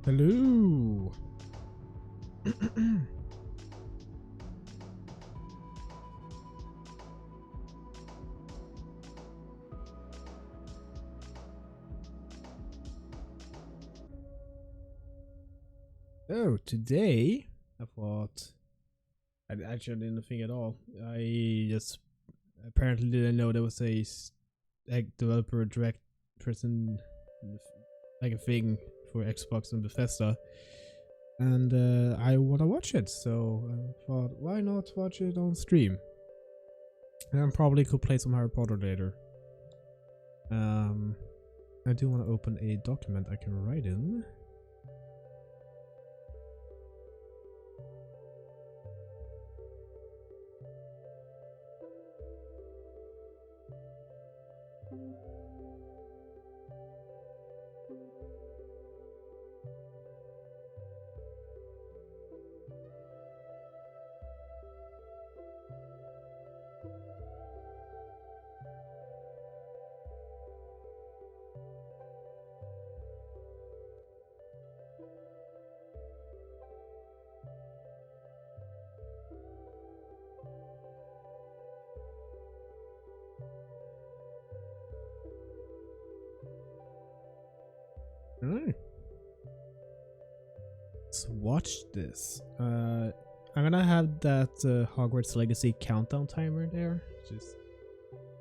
Hello. Oh, today I thought I actually didn't think at all. I just apparently didn't know there was a developer direct person like a thing for Xbox and Bethesda, and I want to watch it. So I thought, why not watch it on stream? And I probably could play some Harry Potter later. I do want to open a document I can write in. Alright. Let's watch this. I'm gonna have that Hogwarts Legacy countdown timer there. Just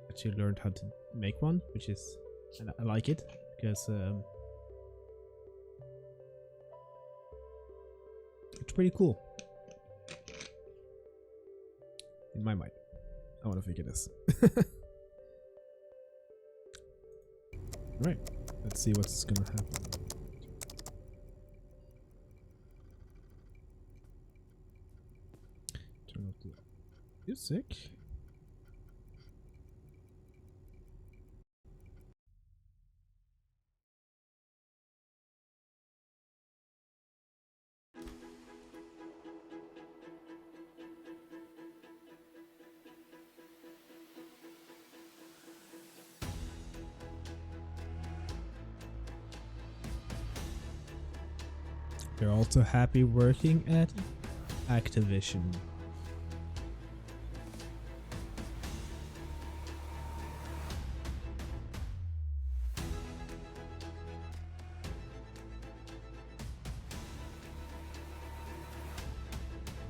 actually learned how to make one, which is, and I like it because it's pretty cool. In my mind, I want to figure this. Right. Let's see what's gonna happen. Turn off the music. They're also happy working at Activision.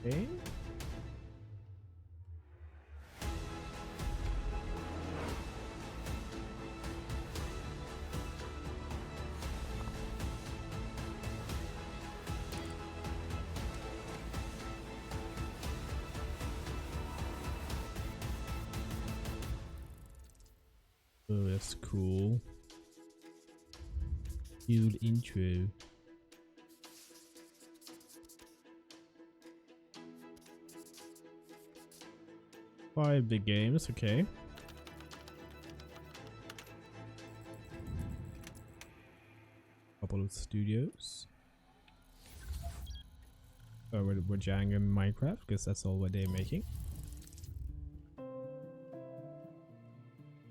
Okay. Oh, that's cool. Cool intro. 5 big games, okay. Couple of studios. Oh, we're Django and Minecraft, because that's all what they're making.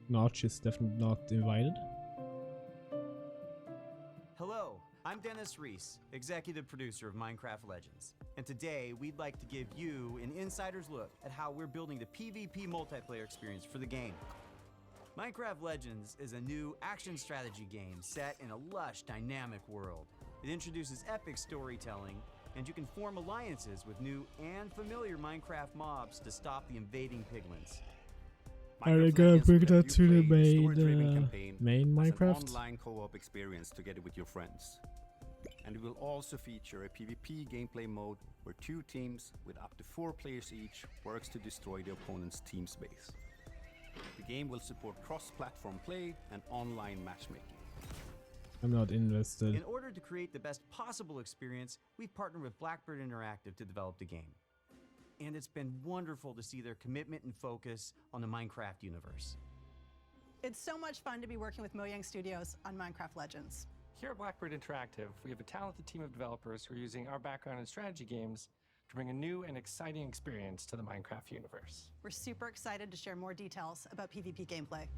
Notch is definitely not invited. Hello, I'm Dennis Reese, executive producer of Minecraft Legends. And today we'd like to give you an insider's look at how we're building the PvP multiplayer experience for the game. Minecraft Legends is a new action strategy game set in a lush, dynamic world. It introduces epic storytelling, and you can form alliances with new and familiar Minecraft mobs to stop the invading piglins. Are they gonna bring that to the main An Minecraft? online co-op experience together with your friends. And it will also feature a PvP gameplay mode where 2 teams with up to 4 players each works to destroy the opponent's team space. The game will support cross-platform play and online matchmaking. I'm not invested. In order to create the best possible experience, we've partnered with Blackbird Interactive to develop the game. And it's been wonderful to see their commitment and focus on the Minecraft universe. It's so much fun to be working with Mojang Studios on Minecraft Legends. Here at Blackbird Interactive, we have a talented team of developers who are using our background in strategy games to bring a new and exciting experience to the Minecraft universe. We're super excited to share more details about PvP gameplay.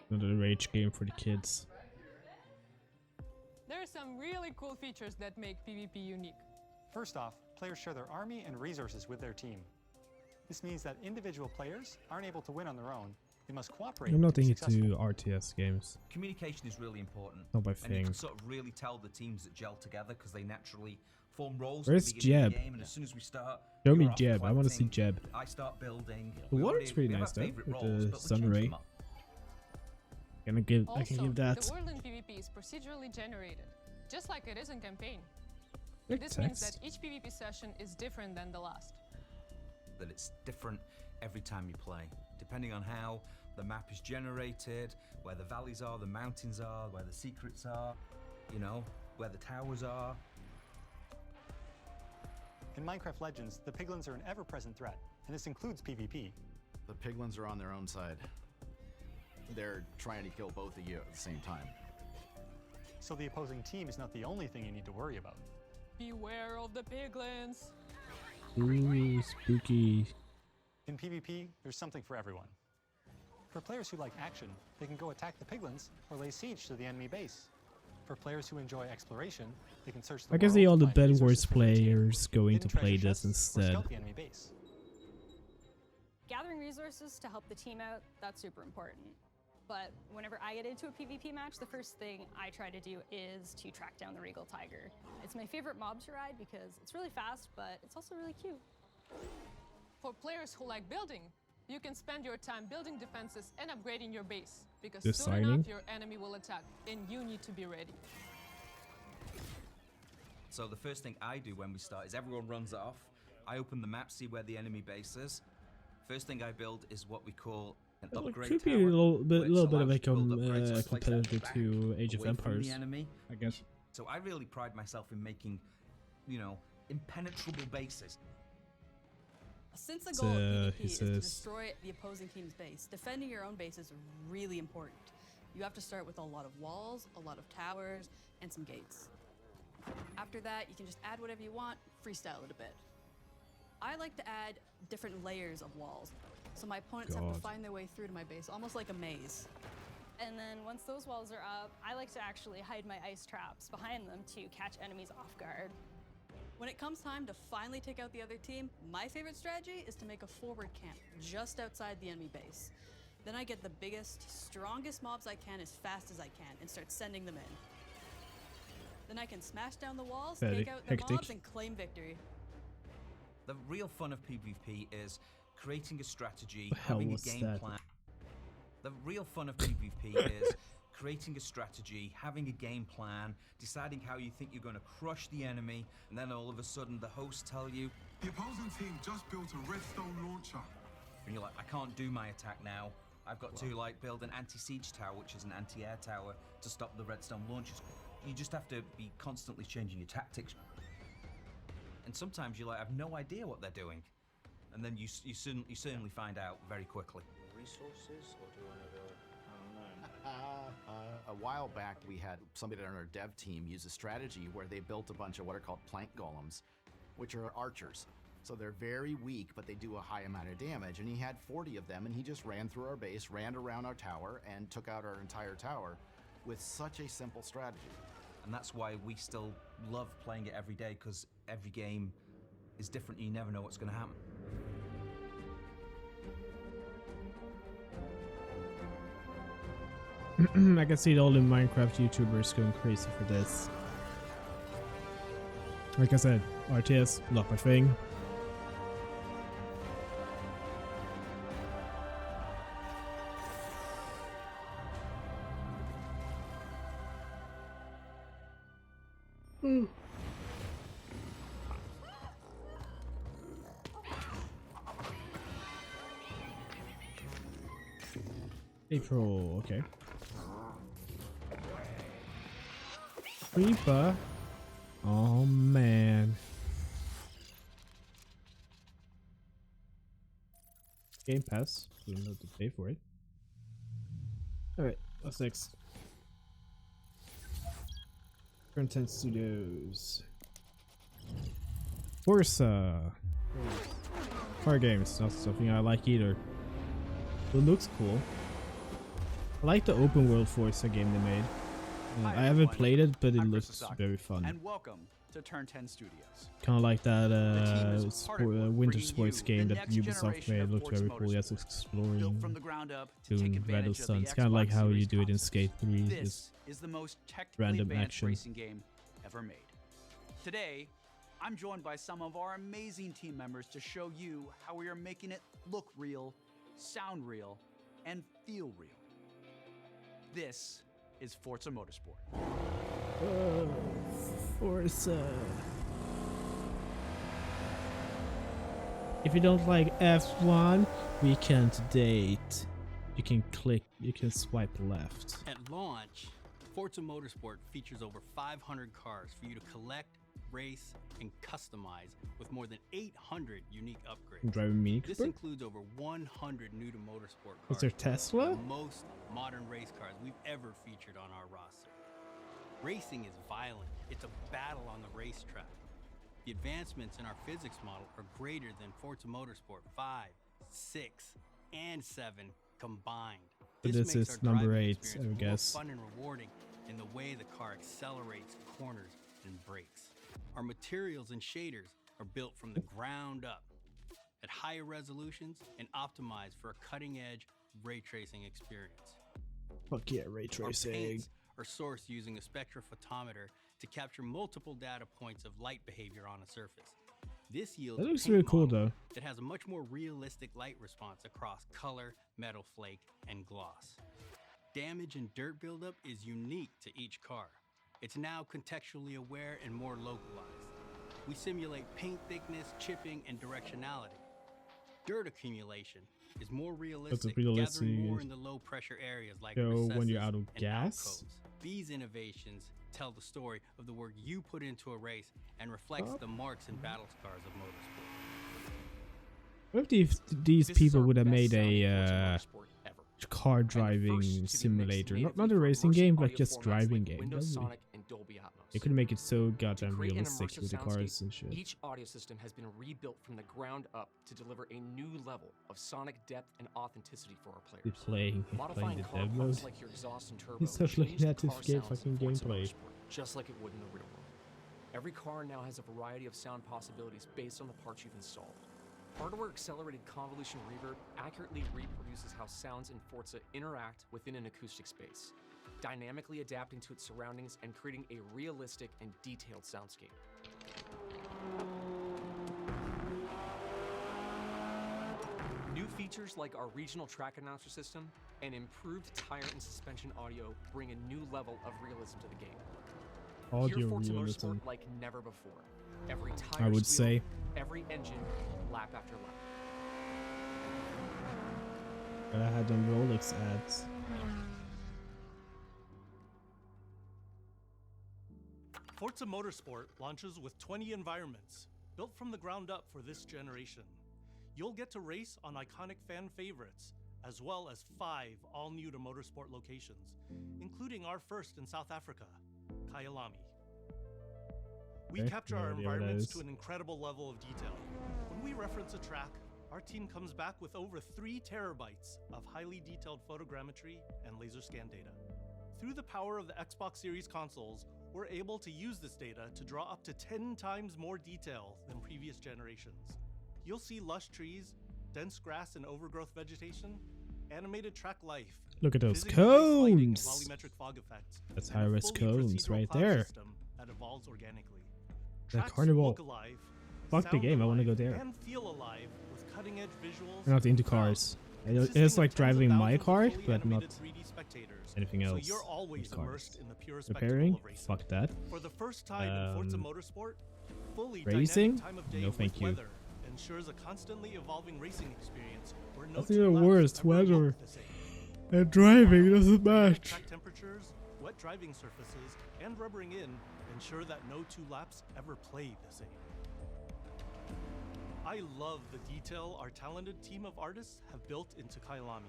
Another rage game for the kids. some really cool features that make PvP unique. First off, players share their army and resources with their team. This means that individual players aren't able to win on their own. They must cooperate. I'm not to be into successful. RTS games. Communication is really important. Not my And you thing. can sort of really tell the teams that gel together because they naturally form roles Where's at the beginning of the Jeb? game, and as soon as we start, Show me you're off Jeb. I want to see planting, Jeb. I start building. The We water's already- pretty we have nice our though, favourite with roles, the but we'll sun change ray. them up. I can give Also, that. the world in PvP is procedurally generated, just like it is in campaign. Like This means text. that each PvP session is different than the last. That it's different every time you play, depending on how the map is generated, where the valleys are, the mountains are, where the secrets are, you know, where the towers are. In Minecraft Legends, the piglins are an ever-present threat, and this includes PvP. The piglins are on their own side. They're trying to kill both of you at the same time. So the opposing team is not the only thing you need to worry about. Beware of the piglins. Ooh, spooky. In PvP, there's something for everyone. For players who like action, they can go attack the piglins or lay siege to the enemy base. For players who enjoy exploration, they can search the I can world see to all the find Bed resources Wars for their team, players going hidden to play treasure this chests, or instead. scout the enemy base. Gathering resources to help the team out, that's super important. But whenever I get into a PvP match, the first thing I try to do is to track down the Regal Tiger. It's my favorite mob to ride because it's really fast, but it's also really cute. For players who like building, you can spend your time building defenses and upgrading your base, because Just soon signing? enough your enemy will attack, and you need to be ready. So the first thing I do when we start is everyone runs off. I open the map, see where the enemy base is. First thing I build is what we call an It upgrade could be a tower, little bit which of allows a you to build upgrades to place competitor back to Age of away from Empires, the enemy. I guess. So I really pride myself in making, you know, impenetrable bases. Since the It's, goal of he PvP is to says- destroy the opposing team's base, defending your own base is really important. You have to start with a lot of walls, a lot of towers, and some gates. After that, you can just add whatever you want, freestyle it a bit. I like to add different layers of walls, so my opponents have to God. find their way through to my base, almost like a maze. And then once those walls are up, I like to actually hide my ice traps behind them to catch enemies off guard. When it comes time to finally take out the other team, my favorite strategy is to make a forward camp just outside the enemy base. Then I get the biggest, strongest mobs I can as fast as I can and start sending them in. Then I can smash down the walls, Very take out the hectic. mobs, and claim victory. The real fun of PvP is creating a strategy, The hell having a was game that? plan. The real fun of PvP is creating a strategy, having a game plan, deciding how you think you're going to crush the enemy, and then all of a sudden the hosts tell you, The opposing team just built a redstone launcher. and you're like, I can't do my attack now. I've got to like build an anti-siege tower, which is an anti-air tower, to stop the redstone launchers. You just have to be constantly changing your tactics. And sometimes you're like, I have no idea what they're doing. And then you certainly find out very quickly. Resources, or do you want to go? I don't know. A while back, we had somebody on our dev team use a strategy where they built a bunch of what are called plank golems, which are archers. So they're very weak, but they do a high amount of damage. And he had 40 of them, and he just ran through our base, ran around our tower, and took out our entire tower with such a simple strategy. And that's why we still love playing it every day, because every game is different. You never know what's going to happen. I can see all the Minecraft YouTubers going crazy for this. Like I said, RTS, not my thing. April, okay. Creeper. Oh man. Game Pass. We don't have to pay for it. Alright, what's next? Content Studios. Forza. Car games, not something I like either. It looks cool. I like the open world Forza game they made. I haven't played it, but it looks very fun. And welcome to Turn 10 Studios. Kind of like that winter sports game that Ubisoft made. It looked very cool. Yes, exploring, from the ground up to doing take Rattle advantage of the stunts. Kind of like how you Xbox do it in Series Skate 3. This Just is the most technically random advanced action. racing game ever made. Today, I'm joined by some of our amazing team members to show you how we are making it look real, sound real, and feel real. This is Forza Motorsport. Forza. If you don't like F1, we can't date. You can swipe left. At launch, Forza Motorsport features over 500 cars for you to collect, race, and customize with more than 800 unique upgrades. Driving Mini This Cooper? includes over 100 new to motorsport cars. Was there Tesla? The most modern race cars we've ever featured on our roster. Racing is violent. It's a battle on the racetrack. The advancements in our physics model are greater than Forza Motorsport 5, 6, and 7 combined. So this makes is our number driving 8, experience I more guess. fun and rewarding in the way the car accelerates, corners, and brakes. Our materials and shaders are built from the ground up at higher resolutions and optimized for a cutting-edge ray tracing experience. Fuck yeah, ray Our tracing. paints are sourced using a spectrophotometer to capture multiple data points of light behavior on a surface. This yields That a looks paint really cool model though. that has a much more realistic light response across color, metal flake, and gloss. Damage and dirt buildup is unique to each car. It's now contextually aware and more localized. We simulate paint thickness, chipping, and directionality. Dirt accumulation is more realistic, realistic gathering more in the low pressure areas like So when recesses you're out of and gas? alcoves. These innovations tell the story of the work you put into a race and reflects the marks and battle scars of motorsport. What if these This is people our would have best made selling a Forza Motorsport ever. car driving simulator? Not a racing game, but just driving game. Windows That'd be- Sonic and Dolby Atmos. They could make it so To goddamn create an realistic immersive with the cars soundscape, and shit. Each audio system has been rebuilt from the ground up to deliver a new level of sonic depth and authenticity for our players. You're playing Modifying the car dev parts mode. like your exhaust and turbo He's so looking change the at this car game sounds in fucking Forza gameplay. Motorsport, just like it would in the real world. Every car now has a variety of sound possibilities based on the parts you've installed. Hardware accelerated convolution reverb accurately reproduces how sounds in Forza interact within an acoustic space, dynamically adapting to its surroundings and creating a realistic and detailed soundscape. New features like our regional track announcer system and improved tire and suspension audio bring a new level of realism to the game. Audio Hear Forza realism. Motorsport like never before. Every tire I would squeal, say. every engine, lap after lap. But I had them Rolex ads. Forza Motorsport launches with 20 environments, built from the ground up for this generation. You'll get to race on iconic fan favorites, as well as 5 all-new to motorsport locations, including our first in South Africa, Kyalami. We Okay, capture no our idea what that environments is. to an incredible level of detail. When we reference a track, our team comes back with over 3 terabytes of highly detailed photogrammetry and laser scan data. Through the power of the Xbox Series consoles, we're able to use this data to draw up to 10 times more detail than previous generations. You'll see lush trees, dense grass and overgrowth vegetation, animated track life. Look at those physically-based lighting and cones. volumetric fog effects, That's and a high-res fully cones procedural right cloud there. system that evolves organically. The Tracks carnival. look alive, Fuck the sound game, I want to go alive, there. and feel alive with cutting-edge visuals. I'm not into cars. It's like driving my car, but not anything else. So you're always with cars. immersed in the pure spectacle Repairing? of racing. Fuck that. For the first time in Forza Motorsport, fully racing? dynamic time of day No, thank with you. weather ensures a constantly evolving racing experience where no That's two even laps worse, ever weather. look the same. And driving doesn't match. Track temperatures, wet driving surfaces, and rubbering in ensure that no 2 laps ever play the same. I love the detail our talented team of artists have built into Kyalami.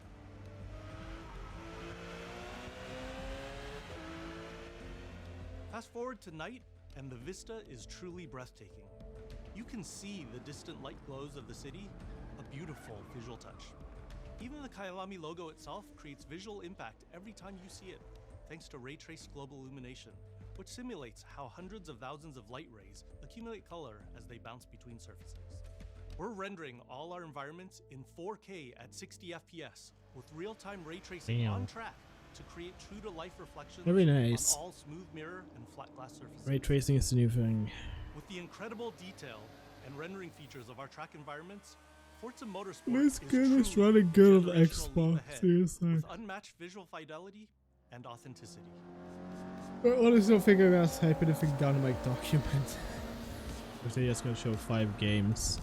Fast forward to night, and the vista is truly breathtaking. You can see the distant light glows of the city, a beautiful visual touch. Even the Kyalami logo itself creates visual impact every time you see it. thanks to Ray Trace Global Illumination, which simulates how hundreds of thousands of light rays accumulate color as they bounce between surfaces. We're rendering all our environments in 4K at 60 FPS with real-time ray tracing on track to create true-to-life reflections Very nice. on all smooth mirror and flat glass surfaces. Ray tracing is the new thing. With the incredible detail and rendering features of our track environments, Forza Motorsport This is game is truly running good on a generational leap Xbox, ahead, seriously. with unmatched visual fidelity and authenticity. But honestly, I'm thinking about typing anything down in my document. Or they just gonna show 5 games.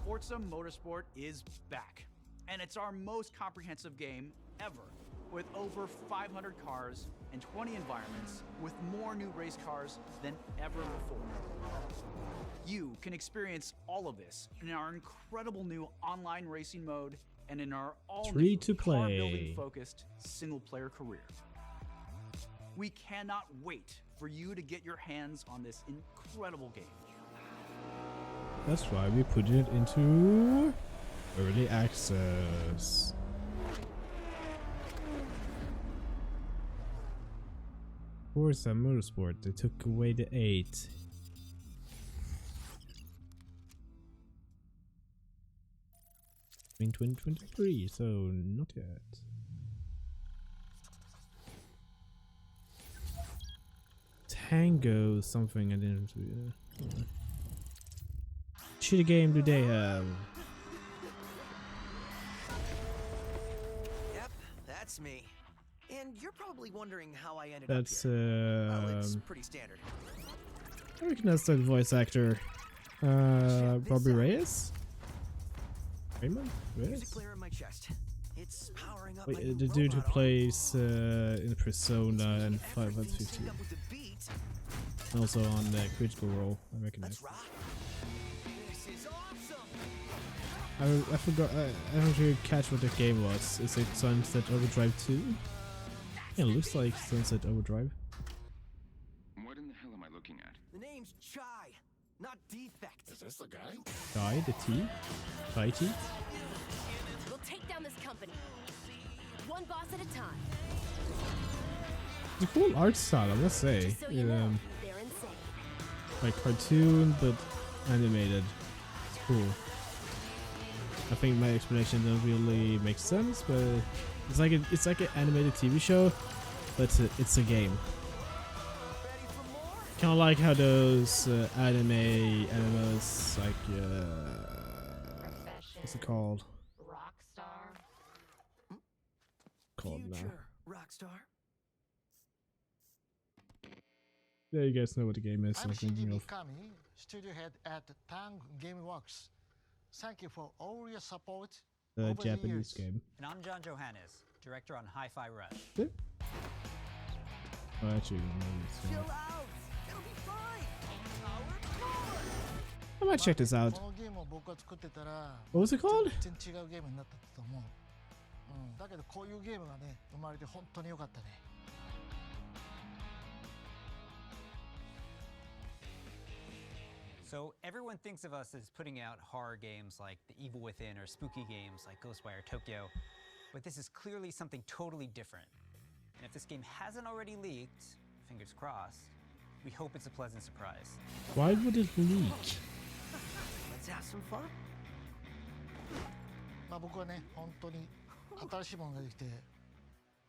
Forza Motorsport is back, and it's our most comprehensive game ever, with over 500 cars and 20 environments, with more new race cars than ever before. You can experience all of this in our incredible new online racing mode and in our all-new Free-to-play. car-building focused single-player career. We cannot wait for you to get your hands on this incredible game. That's why we put it into early access. Forza Motorsport, they took away the 8. In 2023, so not yet. Tango something I didn't do. Shitty game do they have? Yep, that's me. And you're probably wondering how I ended That's up here. Well, it's pretty standard. I recognize that voice actor. Bobby Reyes? Raymond Music Reyes? player in my chest. It's powering up Wait, my the dude who plays in Persona and 550. And also on the Critical Role, I recognize. This is awesome. I forgot. I don't really catch what the game was. Is it Sunset Overdrive 2? Yeah, it looks like Sunset Overdrive. What in the hell am I looking at? The name's Chai, not Defect. Is this the guy? Guy, the T? Guy T? We'll take down this company. One boss at a time. It's a cool art style, I must say. Just so you know, they're insane. Like cartoon, but animated. It's cool. I think my explanation doesn't really make sense, but it's like an animated TV show, but it's a game. Kind of like how those animals like what's it called? Rockstar. Called now. Future Rockstar. Yeah, you guys know what the game is. I'm I'm thinking Shinji of. Mikami, studio head at Tang Gameworks. Thank you for all your support The over Japanese the years. game. And I'm John Johannes, director on Hi-Fi Rush. Yeah. Oh, actually, no, it's not. out. It'll be fine. I might check this out. このゲームを僕が作ってたら What was it called? 全然違うゲームになったと思う。だけどこういうゲームがね生まれて本当に良かったね。So everyone thinks of us as putting out horror games like The Evil Within or spooky games like Ghostwire Tokyo, but this is clearly something totally different. And if this game hasn't already leaked, fingers crossed, we hope it's a pleasant surprise. Why would it leak? Let's have some fun. まあ僕はね本当に新しいものができて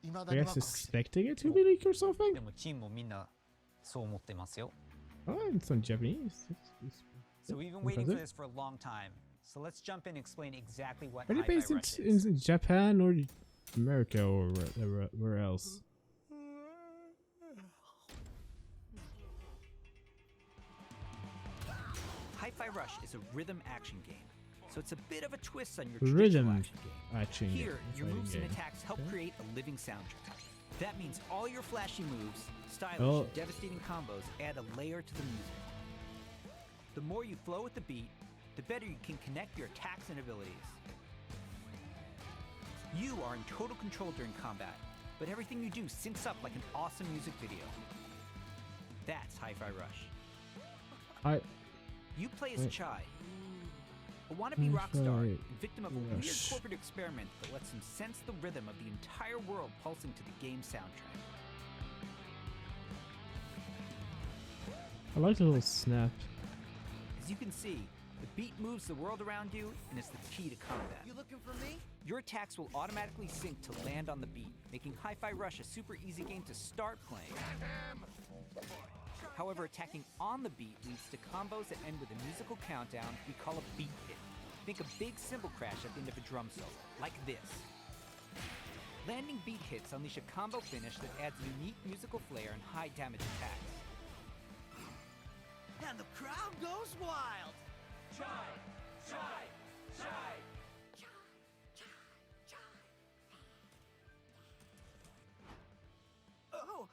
未だ I に guess ワクワクして expecting it to be leaked or something? でもチームもみんなそう思ってますよ。Oh, it's on Japanese. So we've been waiting for Impressive. this for a long time. So let's jump in and explain exactly what Are they Hi-Fi based Rush is. in Japan or America or where else? Hi-Fi Rush is a rhythm action game, so it's a bit of a twist on your Rhythm traditional action game. action Here, your fighting moves and game. attacks help Okay. create a living soundtrack. That means all your flashy moves, stylish, Oh. and devastating combos add a layer to the music. The more you flow with the beat, the better you can connect your attacks and abilities. You are in total control during combat, but everything you do syncs up like an awesome music video. That's Hi-Fi Rush. You play as Wait. Chai, a wannabe rock Hi-Fi star, victim of a weird Rush. corporate experiment that lets him sense the rhythm of the entire world pulsing to the game's soundtrack. I like the little snap. As you can see, the beat moves the world around you, and it's the key to combat. You looking for me? Your attacks will automatically sync to land on the beat, making Hi-Fi Rush a super easy game to start playing. However, attacking on the beat leads to combos that end with a musical countdown we call a beat hit. Think a big cymbal crash at the end of a drum solo, like this. Landing beat hits unleash a combo finish that adds unique musical flair and high damage attacks. And the crowd goes wild. Chai! Chai! Chai! Oh,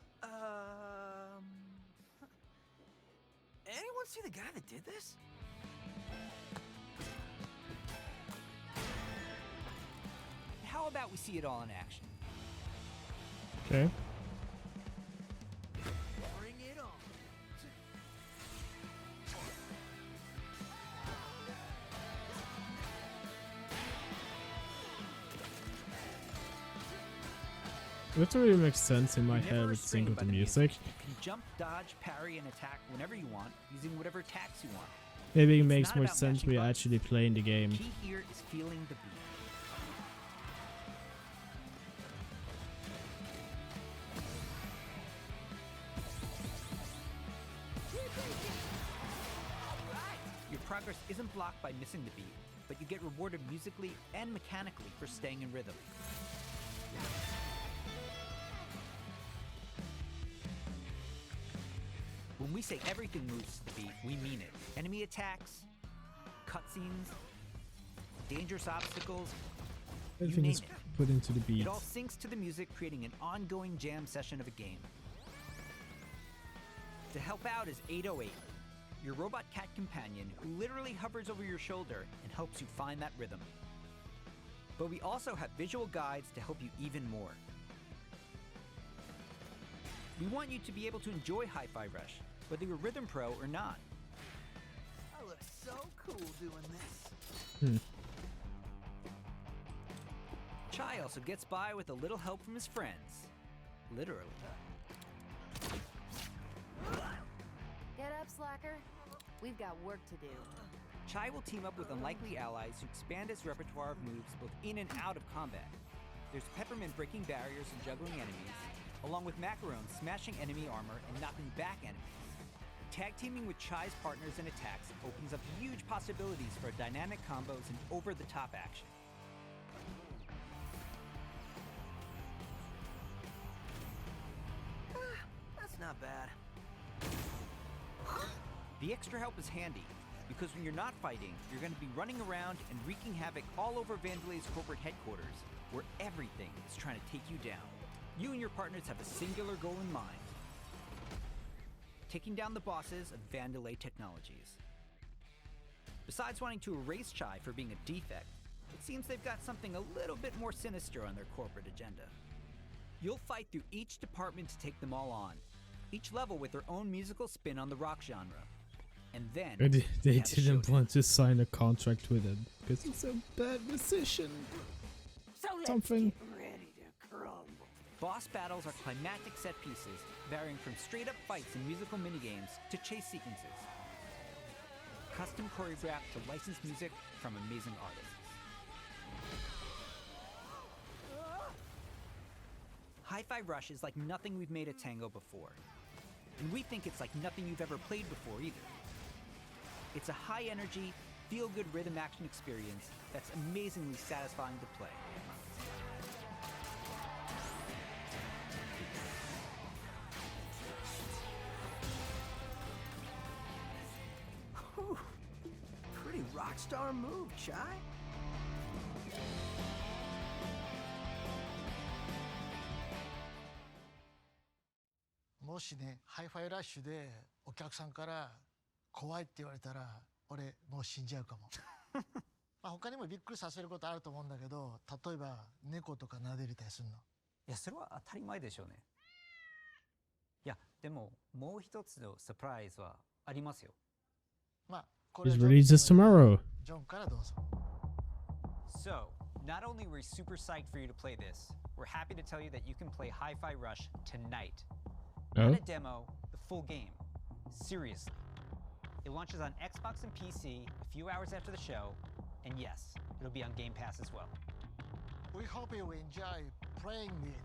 anyone see the guy that did this? How about we see it all in action? Okay. Bring it on. That really makes sense in my You're head never with sync restrained with by the the music. You can jump, dodge, parry, and attack whenever you want, using whatever attacks you want. Maybe it It's makes not more about sense mashing when you're buttons. actually playing the game. Key here is feeling the beat. Your progress isn't blocked by missing the beat, but you get rewarded musically and mechanically for staying in rhythm. When we say everything moves to the beat, we mean it. Enemy attacks, cutscenes, dangerous obstacles, you Everything name is it. put into the beat. It all syncs to the music, creating an ongoing jam session of a game. To help out is 808, your robot cat companion who literally hovers over your shoulder and helps you find that rhythm. But we also have visual guides to help you even more. We want you to be able to enjoy Hi-Fi Rush, whether you're a Rhythm Pro or not. I look so cool doing this. Chai also gets by with a little help from his friends. Literally. Get up, slacker. We've got work to do. Chai will team up with unlikely allies who expand his repertoire of moves both in and out of combat. There's Peppermint breaking barriers and juggling enemies, along with Macaron smashing enemy armor and knocking back enemies. Tag teaming with Chai's partners and attacks opens up huge possibilities for dynamic combos and over-the-top action. That's not bad. The extra help is handy, because when you're not fighting, you're going to be running around and wreaking havoc all over Vandelay's corporate headquarters, where everything is trying to take you down. You and your partners have a singular goal in mind: taking down the bosses of Vandelay Technologies. Besides wanting to erase Chai for being a defect, it seems they've got something a little bit more sinister on their corporate agenda. You'll fight through each department to take them all on, each level with their own musical spin on the rock genre. And then They we have a didn't showdown. want to sign a contract with him because he's a bad musician. So let's Something. get ready to crumble. Boss battles are climactic set pieces, varying from straight-up fights and musical minigames to chase sequences. Custom choreographed to licensed music from amazing artists. Hi-Fi Rush is like nothing we've made at Tango before. And we think it's like nothing you've ever played before either. It's a high-energy, feel-good rhythm action experience that's amazingly satisfying to play. Whew. Pretty rock star move, Chai. もしね、ハイファイラッシュでお客さんから怖いって言われたら、俺もう死んじゃうかも。まあ他にもびっくりさせることあると思うんだけど、例えば猫とか撫でれたりするの。いや、それは当たり前でしょうね。いや、でももう一つのサプライズはありますよ。まあ、これ It は releases tomorrow. ジョンからどうぞ。So, not only are we super psyched for you to play this, we're happy to tell you that you can play Hi-Fi Rush tonight. Oh? Not a demo, the full game. Seriously. It launches on Xbox and PC a few hours after the show, and yes, it'll be on Game Pass as well. We hope you enjoy playing it.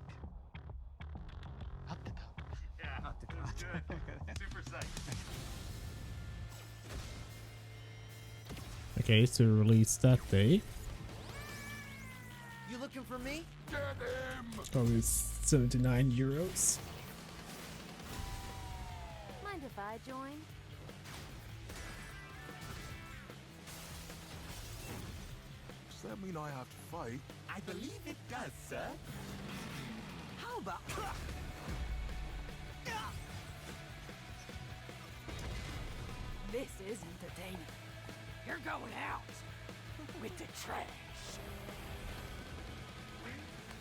Yeah, it was good. Super psyched. Okay, so release that day. You looking for me? Get him! Probably €79. Mind if I join? Does that mean I have to fight? I believe it does, sir. How about... This is entertaining. You're going out with the trash.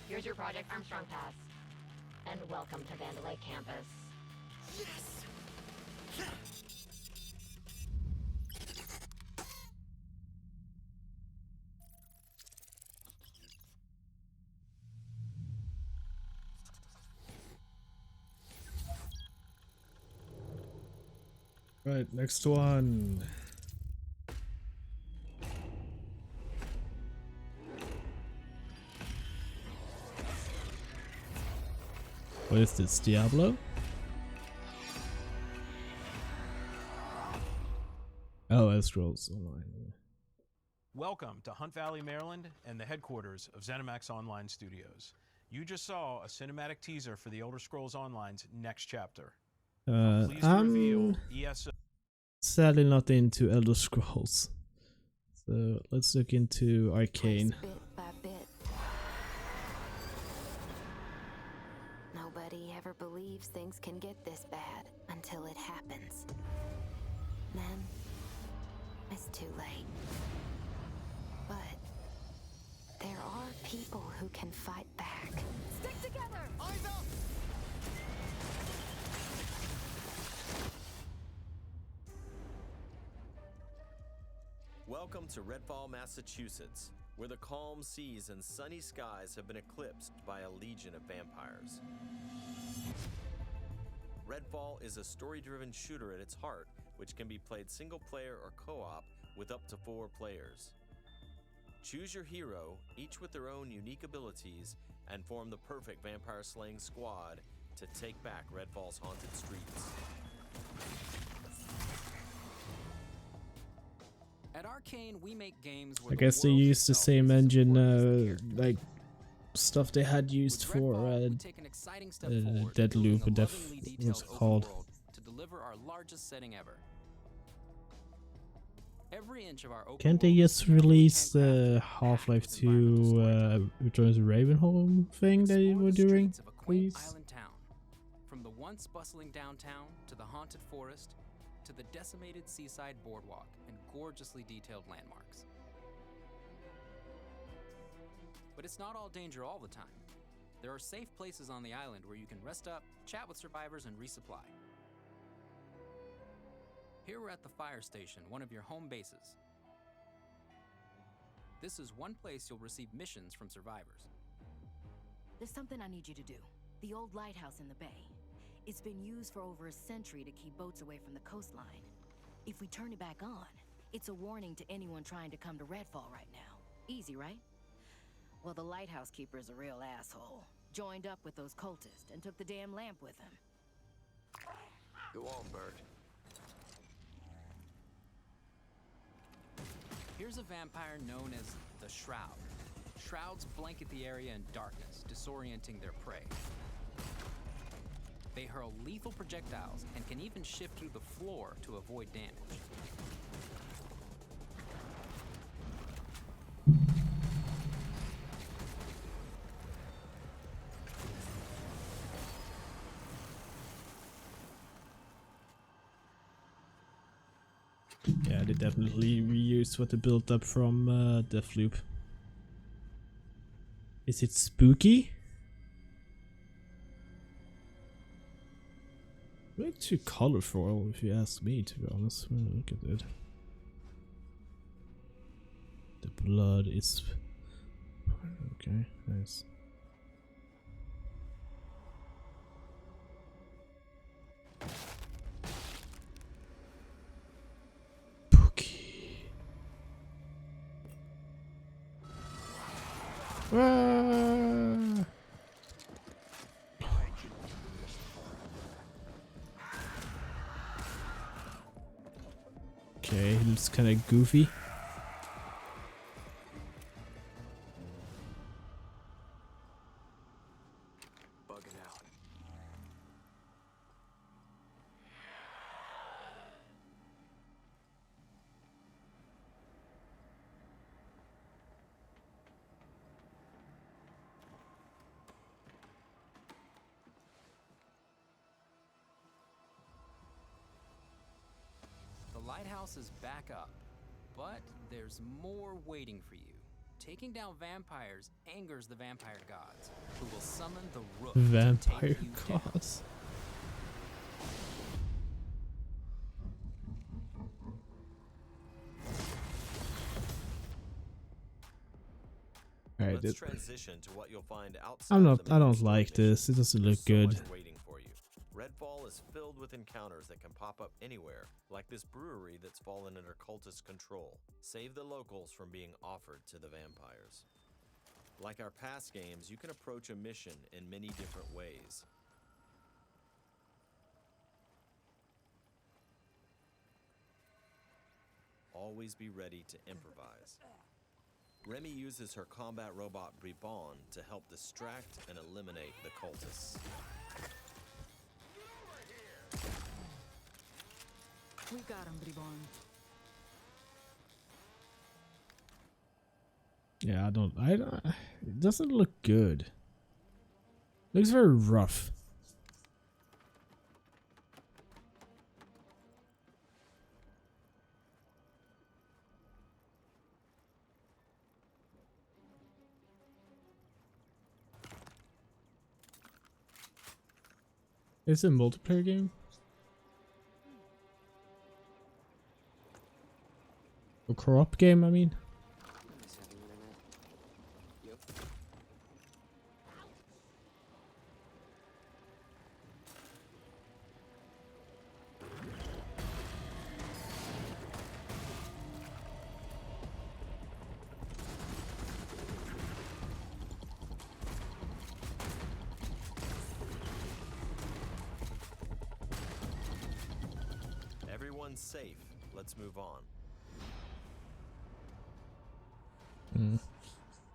Here's your Project Armstrong pass. And welcome to Vandalay campus. Yes! Right, next one. What is this, Diablo? Oh, Elder Scrolls Online. Welcome to Hunt Valley, Maryland, and the headquarters of ZeniMax Online Studios. You just saw a cinematic teaser for the Elder Scrolls Online's next chapter. Pleased to reveal ESO. Sadly not into Elder Scrolls. So let's look into Arcane. Bit by bit. Nobody ever believes things can get this bad until it happens. Then, it's too late. But there are people who can fight back. Stick together! Eyes up! Welcome to Redfall, Massachusetts, where the calm seas and sunny skies have been eclipsed by a legion of vampires. Redfall is a story-driven shooter at its heart, which can be played single-player or co-op with up to 4 players. Choose your hero, each with their own unique abilities, and form the perfect vampire-slaying squad to take back Redfall's haunted streets. At Arcane, we make games where I guess they used the same engine, like stuff they had used for Deadloop, or what's it called? to deliver our largest setting ever. Every inch of our open Can't they just release the Half-Life 2 Returns to Ravenholm thing they were doing, please? Island town, from the once bustling downtown to the haunted forest to the decimated seaside boardwalk and gorgeously detailed landmarks. But it's not all danger all the time. There are safe places on the island where you can rest up, chat with survivors, and resupply. Here we're at the fire station, one of your home bases. This is one place you'll receive missions from survivors. There's something I need you to do. The old lighthouse in the bay. It's been used for over a century to keep boats away from the coastline. If we turn it back on, it's a warning to anyone trying to come to Redfall right now. Easy, right? Well, the lighthouse keeper's a real asshole. Joined up with those cultists and took the damn lamp with him. Go on, Bert. Here's a vampire known as the Shroud. Shrouds blanket the area in darkness, disorienting their prey. They hurl lethal projectiles and can even shift through the floor to avoid damage. Yeah, they definitely reused what they built up from Deathloop. Is it spooky? Way too colorful, if you ask me, to be honest. Well, look at it. The blood is... Okay, nice. Ah. Okay, he looks kind of goofy. Bugging out. The lighthouse is back up, but there's more waiting for you. Taking down vampires angers the vampire gods, who will summon the Rook to Vampire take you down. gods. Alright, Let's transition to what you'll find outside. I don't like this. It doesn't look good. Waiting for you. Redfall is filled with encounters that can pop up anywhere, like this brewery that's fallen under cultist control. Save the locals from being offered to the vampires. Like our past games, you can approach a mission in many different ways. Always be ready to improvise. Remy uses her combat robot Bribon to help distract and eliminate the cultists. We got him, Bribon. Yeah, I don't, it doesn't look good. Looks very rough. It's a multiplayer game? A co-op game, I mean? Everyone's safe. Let's move on.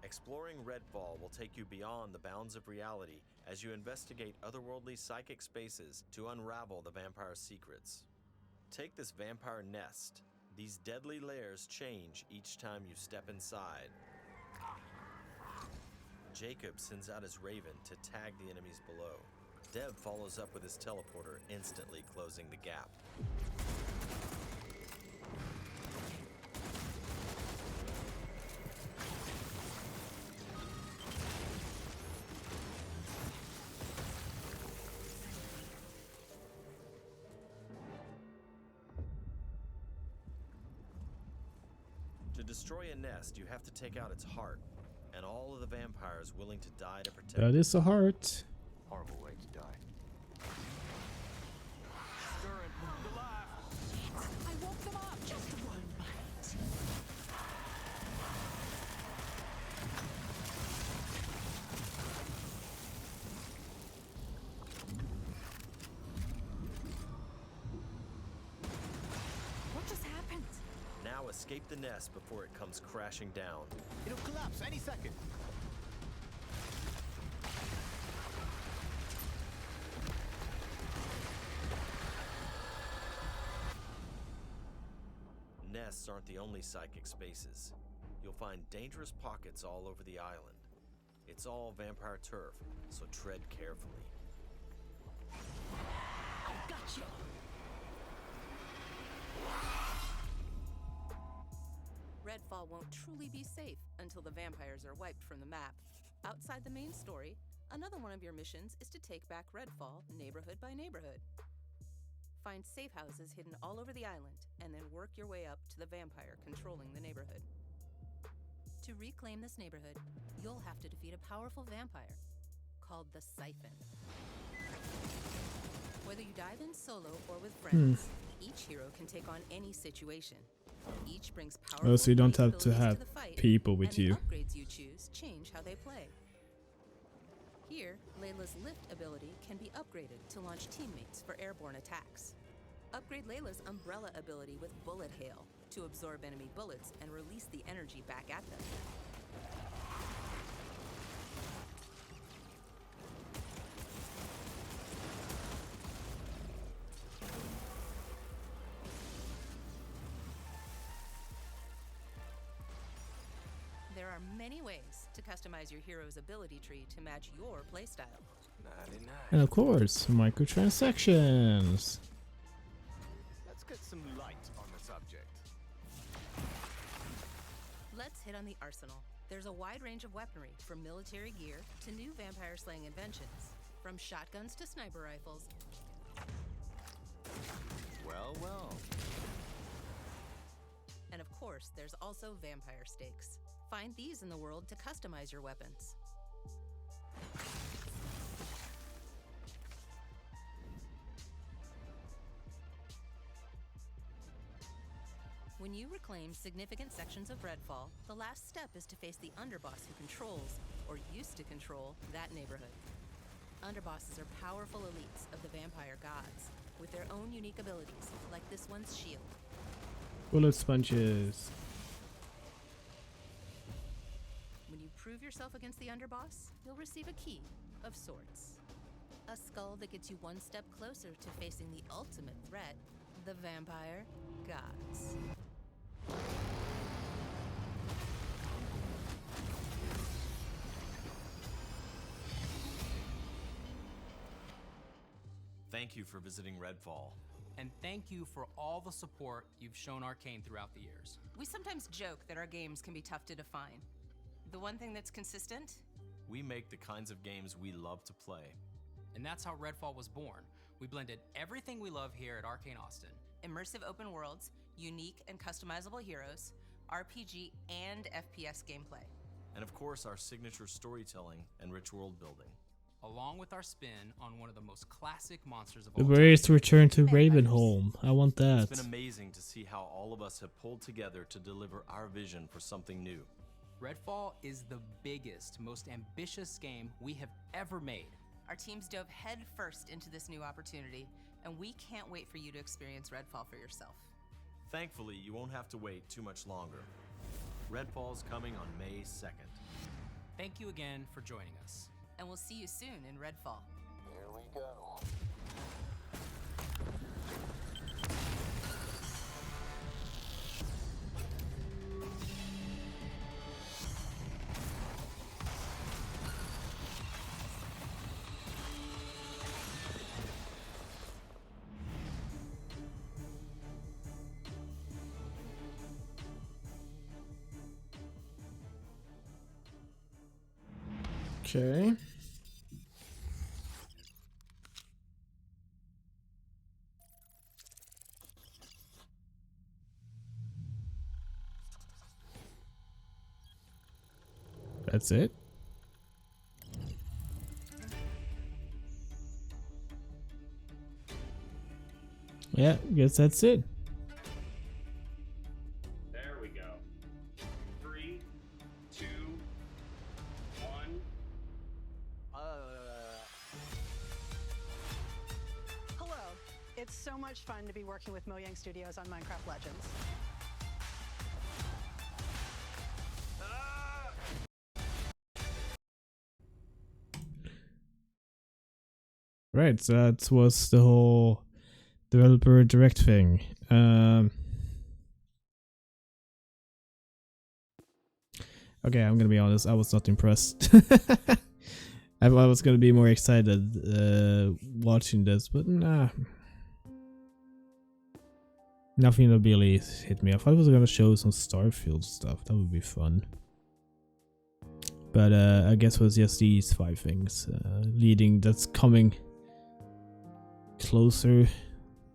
Exploring Redfall will take you beyond the bounds of reality as you investigate otherworldly psychic spaces to unravel the vampire's secrets. Take this vampire nest. These deadly layers change each time you step inside. Jacob sends out his raven to tag the enemies below. Dev follows up with his teleporter, instantly closing the gap. To destroy a nest, you have to take out its heart, and all of the vampires willing to die to protect That is a heart. Horrible way to die. I woke them up. Just one bite. What just happened? Now escape the nest before it comes crashing down. It'll collapse any second. Nests aren't the only psychic spaces. You'll find dangerous pockets all over the island. It's all vampire turf, so tread carefully. I got you. Redfall won't truly be safe until the vampires are wiped from the map. Outside the main story, another one of your missions is to take back Redfall neighborhood by neighborhood. Find safe houses hidden all over the island, and then work your way up to the vampire controlling the neighborhood. To reclaim this neighborhood, you'll have to defeat a powerful vampire called the Siphon. Whether you dive in solo or with friends, each hero can take on any situation. Each brings Oh, powerful so you don't have to abilities have the fight, people with and the you. upgrades you choose change how they play. Here, Layla's lift ability can be upgraded to launch teammates for airborne attacks. Upgrade Layla's umbrella ability with bullet hail to absorb enemy bullets and release the energy back at them. There are many ways to customize your hero's ability tree to match your playstyle. And of course, microtransactions. Let's get some light on the subject. Let's hit on the arsenal. There's a wide range of weaponry, from military gear to new vampire slaying inventions. From shotguns to sniper rifles. Well, well. And of course, there's also vampire stakes. Find these in the world to customize your weapons. When you reclaim significant sections of Redfall, the last step is to face the underboss who controls, or used to control, that neighborhood. Underbosses are powerful elites of the vampire gods, with their own unique abilities, like this one's shield. Bullet sponges. When you prove yourself against the underboss, you'll receive a key of sorts. A skull that gets you one step closer to facing the ultimate threat, the vampire gods. Thank you for visiting Redfall. And thank you for all the support you've shown Arcane throughout the years. We sometimes joke that our games can be tough to define. The one thing that's consistent? We make the kinds of games we love to play. And that's how Redfall was born. We blended everything we love here at Arcane Austin. Immersive open worlds, unique and customizable heroes, RPG and FPS gameplay. And of course, our signature storytelling and rich world building. Along with our spin on one of the most classic monsters of The all Brave time. return to Ravenholm. I want that. It's been amazing to see how all of us have pulled together to deliver our vision for something new. Redfall is the biggest, most ambitious game we have ever made. Our teams dove head first into this new opportunity, and we can't wait for you to experience Redfall for yourself. Thankfully, you won't have to wait too much longer. Redfall's coming on May 2nd. Thank you again for joining us. And we'll see you soon in Redfall. Here we go. Okay. That's it. Yeah, guess that's it. There we go. 3, 2, 1. Hello. It's so much fun to be working with Mojang Studios on Minecraft Legends. Right, so that was the whole developer direct thing. Okay, I'm gonna be honest, I was not impressed. I was gonna be more excited watching this, but nah. Nothing really hit me. I thought it was gonna show some Starfield stuff, that would be fun. But I guess it was just these 5 things that's coming closer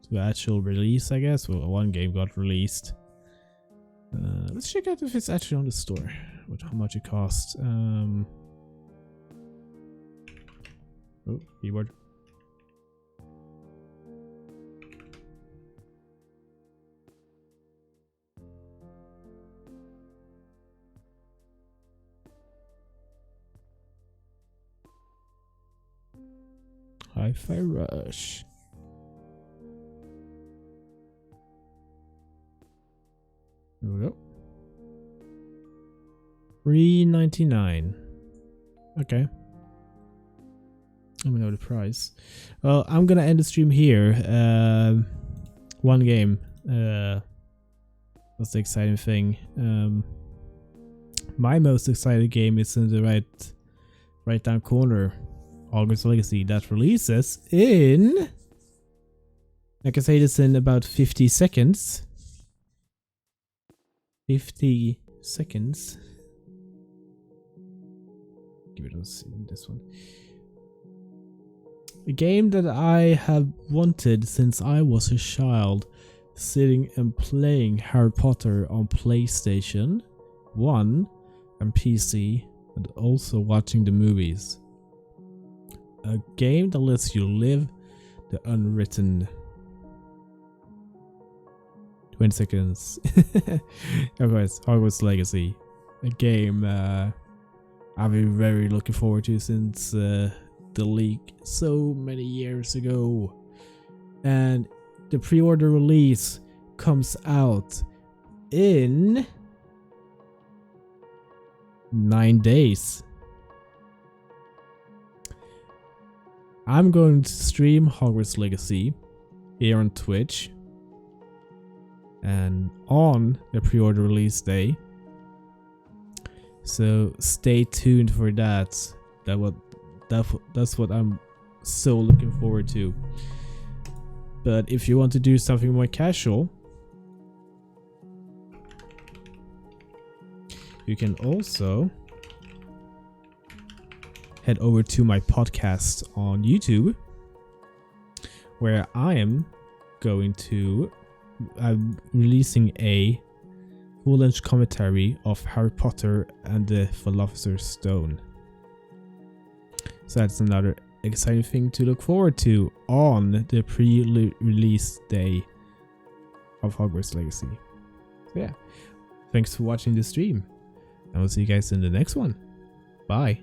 to actual release, I guess. Well, one game got released. Let's check out if it's actually on the store. How much it costs. Oh, keyboard. Hi-Fi Rush. Here we go. $3.99. Okay. Let me know the price. Well, I'm gonna end the stream here. One game. That's the exciting thing. My most exciting game is in the right down corner. Hogwarts Legacy, that releases in, I can say this in about 50 seconds. 50 seconds. Give it this one. A game that I have wanted since I was a child, sitting and playing Harry Potter on PlayStation 1 and PC, and also watching the movies. A game that lets you live the unwritten. 20 seconds. Of course, Hogwarts Legacy. A game I've been very looking forward to since the leak so many years ago. And the pre-order release comes out in 9 days. I'm going to stream Hogwarts Legacy here on Twitch and on the pre-order release day. So stay tuned for that. That's what I'm so looking forward to. But if you want to do something more casual, you can also head over to my podcast on YouTube, where I'm releasing a full-length commentary of Harry Potter and the Philosopher's Stone. So that's another exciting thing to look forward to on the pre-release day of Hogwarts Legacy. So yeah, thanks for watching the stream, and we'll see you guys in the next one. Bye.